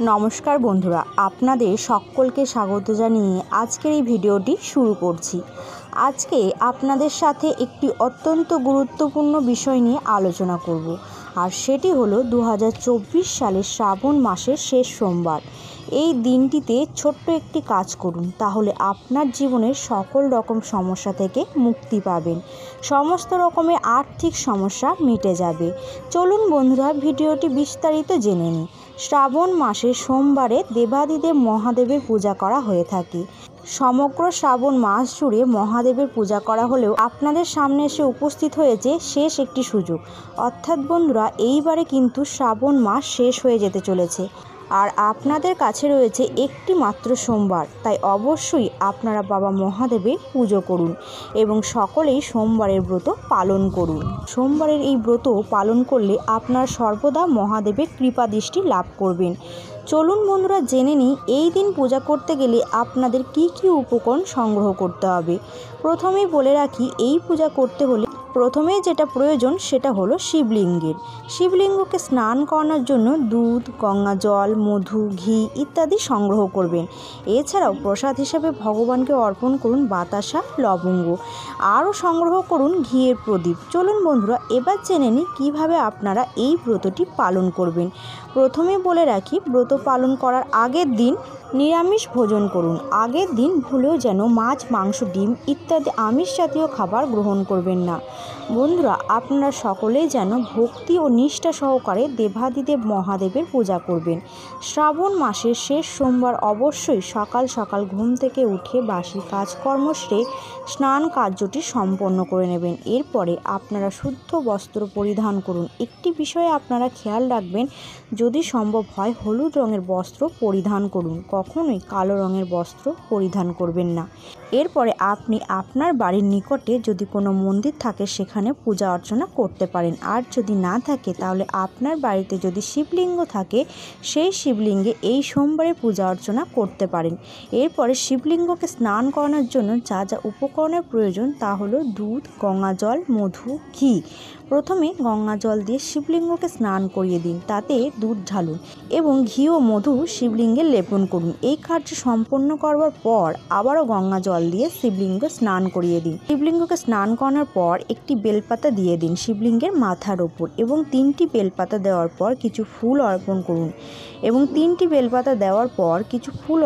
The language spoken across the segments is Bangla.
নমস্কার বন্ধুরা, আপনাদের সকলকে স্বাগত জানিয়ে আজকের এই ভিডিওটি শুরু করছি। আজকে আপনাদের সাথে একটি অত্যন্ত গুরুত্বপূর্ণ বিষয় নিয়ে আলোচনা করব, আর সেটি হলো 2024 সালের শ্রাবণ মাসের শেষ সোমবার। এই দিনটিতে ছোট্ট একটি কাজ করুন, তাহলে আপনার জীবনের সকল রকম সমস্যা থেকে মুক্তি পাবেন, সমস্ত রকমের আর্থিক সমস্যা মিটে যাবে। চলুন বন্ধুরা, ভিডিওটি বিস্তারিত জেনে নিই। শ্রাবণ মাসের সোমবারে দেবাদিদেব মহাদেবের পূজা করা হয়ে থাকে। সমগ্র শ্রাবণ মাস জুড়ে মহাদেবের পূজা করা হলেও আপনাদের সামনে এসে উপস্থিত হয়েছে শেষ একটি সুযোগ। অর্থাৎ বন্ধুরা, এইবারে কিন্তু শ্রাবণ মাস শেষ হয়ে যেতে চলেছে, আর আপনাদের কাছে রয়েছে একটি মাত্র সোমবার। তাই অবশ্যই আপনারা বাবা মহাদেবের পুজো করুন এবং সকলেই সোমবারের ব্রত পালন করুন। সোমবারের এই ব্রত পালন করলে আপনার সর্বদা মহাদেবের কৃপা দৃষ্টি লাভ করবেন। চলুন বন্ধুরা, জেনে নিই এই দিন পূজা করতে গেলে আপনাদের কি কি উপকরণ সংগ্রহ করতে হবে। প্রথমেই বলে রাখি, এই পূজা করতে হলে প্রথমেই যেটা প্রয়োজন সেটা হলো শিবলিঙ্গের। শিবলিঙ্গকে স্নান করানোর জন্য দুধ, গঙ্গা জল, মধু, ঘি ইত্যাদি সংগ্রহ করবেন। এছাড়াও প্রসাদ হিসাবে ভগবানকে অর্পণ করুন বাতাসা, লবঙ্গ। আরও সংগ্রহ করুন ঘিয়ের প্রদীপ। চলুন বন্ধুরা, এবার জেনে নিই কীভাবে আপনারা এই ব্রতটি পালন করবেন। প্রথমে বলে রাখি, ব্রত পালন করার আগের দিন নিরামিষ ভোজন করুন। আগের দিন ভুলেও যেন মাছ, মাংস, ডিম ইত্যাদি আমিষ জাতীয় খাবার গ্রহণ করবেন না। বন্ধুরা, আপনারা সকলেই যেন ভক্তি ও নিষ্ঠা সহকারে দেবাদিদেব মহাদেবের পূজা করবেন। শ্রাবণ মাসের শেষ সোমবার অবশ্যই সকাল সকাল ঘুম থেকে উঠে বাসি কাজকর্ম সেরে স্নান কার্যটি সম্পন্ন করে নেবেন। এরপরে আপনারা শুদ্ধ বস্ত্র পরিধান করুন। একটি বিষয়ে আপনারা খেয়াল রাখবেন, যদি সম্ভব হয় হলুদ রঙের বস্ত্র পরিধান করুন, কখনোই কালো রঙের বস্ত্র পরিধান করবেন না। এরপরে আপনি আপনার বাড়ির নিকটে যদি কোনো মন্দির থাকে সেখানে পূজা অর্চনা করতে পারেন, আর যদি না থাকে তাহলে আপনার বাড়িতে যদি শিবলিঙ্গ থাকে সেই শিবলিঙ্গে এই সোমবারে পূজা অর্চনা করতে পারেন। এরপরে শিবলিঙ্গকে স্নান করানোর জন্য যা যা উপকরণের প্রয়োজন তা হলো দুধ, গঙ্গা জল, মধু, ঘি। প্রথমে গঙ্গা জল দিয়ে শিবলিঙ্গকে স্নান করিয়ে দিন, তাতে দুধ ঢালুন এবং ঘি ও মধু শিবলিঙ্গে লেপন করুন। এই কার্য সম্পন্ন করবার পর আবারও গঙ্গা জল দিয়ে শিবলিঙ্গ স্নান করিয়ে দিন। শিবলিঙ্গকে স্নান করানোর পর একটি বেলপাতা দিয়ে দিন শিবলিঙ্গের মাথার ওপর, এবং 3টি বেলপাতা দেওয়ার পর কিছু ফুল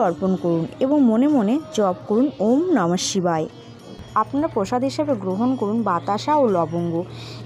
অর্পণ করুন এবং মনে মনে জপ করুন ওম নমঃ শিবায়। আপনার প্রসাদ হিসেবে গ্রহণ করুন বাতাসা ও লবঙ্গ।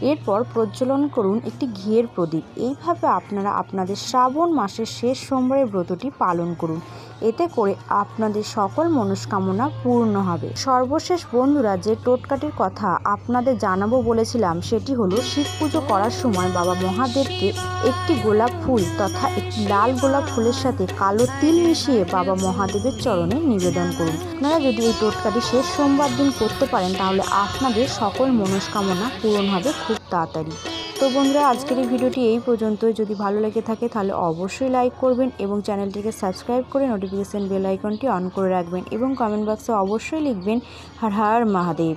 এরপর প্রজ্বলন করুন একটি ঘিয়ের প্রদীপ। এইভাবে আপনারা আপনাদের শ্রাবণ মাসের শেষ সোমবারের ব্রতটি পালন করুন। এতে করে আপনাদের সকল মনস্কামনা পূর্ণ হবে। সর্বশেষ বন্ধুরা, যে টোটকাটির কথা আপনাদের জানাবো বলেছিলাম সেটি হলো, শিব পুজো করার সময় বাবা মহাদেবকে একটি গোলাপ ফুল তথা একটি লাল গোলাপ ফুলের সাথে কালো তিল মিশিয়ে বাবা মহাদেবের চরণে নিবেদন করুন। আপনারা যদি এই টোটকাটি শেষ সোমবার দিন করতে পারেন তাহলে আপনাদের সকল মনস্কামনা পূরণ হবে খুব তাড়াতাড়ি। তো বন্ধুরা, আজকের এই ভিডিওটি এই পর্যন্তই। যদি ভালো লেগে থাকে তাহলে অবশ্যই লাইক করবেন এবং চ্যানেলটিকে সাবস্ক্রাইব করে নোটিফিকেশন বেল আইকনটি অন করে রাখবেন এবং কমেন্ট বক্সে অবশ্যই লিখবেন হর হর মহাদেব।